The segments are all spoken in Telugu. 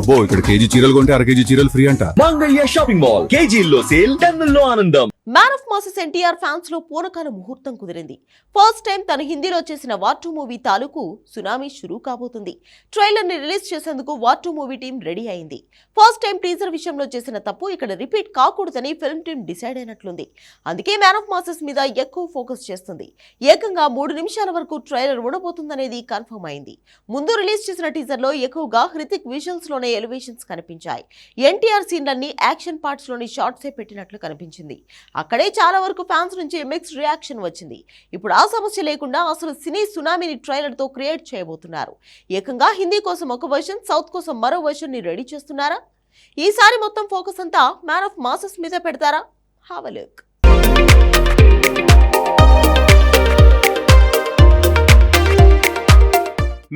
అబ్బో ఇక్కడ కేజీ చీరలు కొంటే అర కేజీ చీరలు ఫ్రీ అంట. మంగళ్య షాపింగ్ మాల్ కేజీల్లో సేల్ టన్నుల్లో ఆనందం. Man of masses NTR fans లో పూనకాల ముహూర్తం కుదిరింది. ఫస్ట్ టైం తను హిందీలో చేసిన వార్ 2 మూవీ తాలూకు సునామీ షురూ కాబోతుంది. ట్రైలర్ ని రిలీజ్ చేసేందుకు వార్ 2 మూవీ టీం రెడీ అయింది. ఫస్ట్ టైం టీజర్ విషయంలో చేసిన తప్పు ఇక్కడ రిపీట్ కాకూడదని ఫిల్మ్ టీం డిసైడ్ అయినట్లుంది. అందుకే మ్యాన్ ఆఫ్ మాసెస్ మీద ఎక్కువ ఫోకస్ చేస్తుంది. ఏకంగా 3 నిమిషాల వరకు ట్రైలర్ ఉండబోతుందనేది కన్ఫర్మ్ అయింది. ముందు రిలీజ్ చేసిన టీజర్ లో ఎక్కువగా హృతిక్ విజువల్స్ లోనే ఎలివేషన్స్ కనిపించాయి. ఎన్టీఆర్ సీన్లన్నీ యాక్షన్ పార్ట్స్ లోని షార్ట్సే పెట్టినట్లు కనిపించింది. అక్కడే చాలా వరకు ఫ్యాన్స్ నుంచి మిక్స్డ్ రియాక్షన్ వచ్చింది. ఇప్పుడు ఆ సమస్య లేకుండా అసలు సినీ సునామీని ట్రైలర్ తో క్రియేట్ చేయబోతున్నారు. ఏకంగా హిందీ కోసం ఒక వర్షన్, సౌత్ కోసం మరో వర్షన్ ని రెడీ చేస్తున్నారా? ఈసారి మొత్తం ఫోకస్ అంతా మ్యాన్ ఆఫ్ మాసెస్ మీద పెడతారా? Have a look.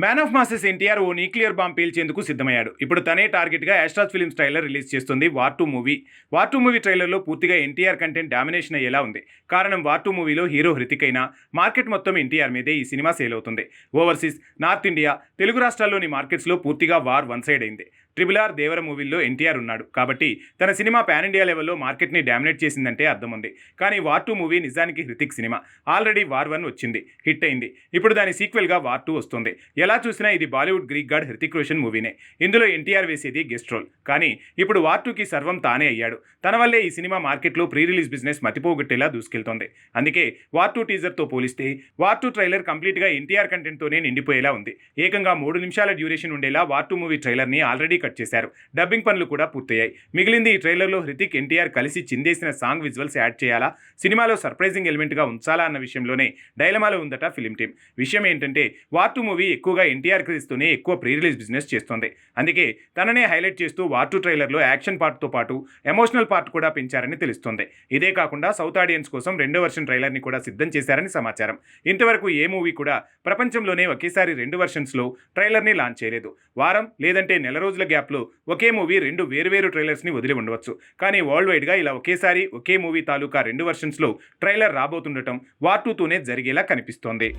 Man of masses NTR ఓ న్యూక్లియర్ బాంబ్ పీల్చేందుకు సిద్ధమయ్యాడు. ఇప్పుడు తనే టార్గెట్గా యాస్ట్రాస్ ఫిల్మ్స్ ట్రైలర్ రిలీజ్ చేస్తుంది వార్ 2 మూవీ. వార్ 2 మూవీ ట్రైలర్లో పూర్తిగా ఎన్టీఆర్ కంటెంట్ డామినేషన్ అయ్యేలా ఉంది. కారణం వార్ 2 మూవీలో హీరో హృతిక్ అయినా మార్కెట్ మొత్తం ఎన్టీఆర్ మీదే ఈ సినిమా సేల్ అవుతుంది. ఓవర్సీస్, నార్త్ ఇండియా, తెలుగు రాష్ట్రాల్లోని మార్కెట్స్లో పూర్తిగా వార్ వన్ సైడ్ అయింది. RRR, దేవర మూవీల్లో ఎన్టీఆర్ ఉన్నాడు కాబట్టి తన సినిమా పాన్ ఇండియా లెవెల్లో మార్కెట్ని డామినేట్ చేసిందంటే అర్థం ఉంది. కానీ వార్ 2 మూవీ నిజానికి హృతిక్ సినిమా. ఆల్రెడీ వార్ 1 వచ్చింది, హిట్ అయింది. ఇప్పుడు దాని సీక్వెల్గా వార్ 2 వస్తుంది. ఎలా చూసినా ఇది బాలీవుడ్ గ్రీక్ గాడ్ హృతిక్ రోషన్ మూవీనే. ఇందులో ఎన్టీఆర్ వేసేది గెస్ట్ రోల్. కానీ ఇప్పుడు వార్ 2కి సర్వం తానే అయ్యాడు. తన వల్లే ఈ సినిమా మార్కెట్లో ప్రీ రిలీజ్ బిజినెస్ మతిపోగొట్టేలా దూసుకెళ్తోంది. అందుకే వార్ 2 టీజర్తో పోలిస్తే వార్ 2 ట్రైలర్ కంప్లీట్గా ఎన్టీఆర్ కంటెంట్తోనే నిండిపోయేలా ఉంది. ఏకంగా 3 నిమిషాల డ్యూరేషన్ ఉండేలా వార్ 2 మూవీ ట్రైలర్ని ఆల్రెడీ కట్ చేశారు. డబ్బింగ్ పనులు కూడా పూర్తయ్యాయి. మిగిలింది ఈ ట్రైలర్లో హృతిక్, ఎన్టీఆర్ కలిసి చిందేసిన సాంగ్ విజువల్స్ యాడ్ చేయాలా, సినిమాలో సర్ప్రైజింగ్ ఎలిమెంట్గా ఉంచాలా అన్న విషయంలోనే డైలమాలో ఉందట ఫిలిం టీం. విషయం ఏంటంటే వార్ 2 మూవీ ఎక్కువగా ఎన్టీఆర్ క్రేజ్తోనే ఎక్కువ ప్రీ రిలీజ్ బిజినెస్ చేస్తోంది. అందుకే తననే హైలైట్ చేస్తూ వార్ 2 ట్రైలర్లో యాక్షన్ పార్ట్తో పాటు ఎమోషనల్ పార్ట్ కూడా పెంచారని తెలుస్తోంది. ఇదే కాకుండా సౌత్ ఆడియన్స్ కోసం 2వ వర్షన్ ట్రైలర్ని కూడా సిద్ధం చేశారని సమాచారం. ఇంతవరకు ఏ మూవీ కూడా ప్రపంచంలోనే ఒకేసారి 2 వర్షన్స్లో ట్రైలర్ని లాంచ్ చేయలేదు. వారం లేదంటే నెల రోజుల గ్యాప్లో ఒకే మూవీ 2 వేర్వేరు ట్రైలర్స్ని వదిలి ఉండవచ్చు. కానీ వరల్డ్ వైడ్గా ఇలా ఒకేసారి ఒకే మూవీ తాలూకా 2 వర్షన్స్లో ట్రైలర్ రాబోతుండటం వార్ 2తోనే జరిగేలా కనిపిస్తోంది.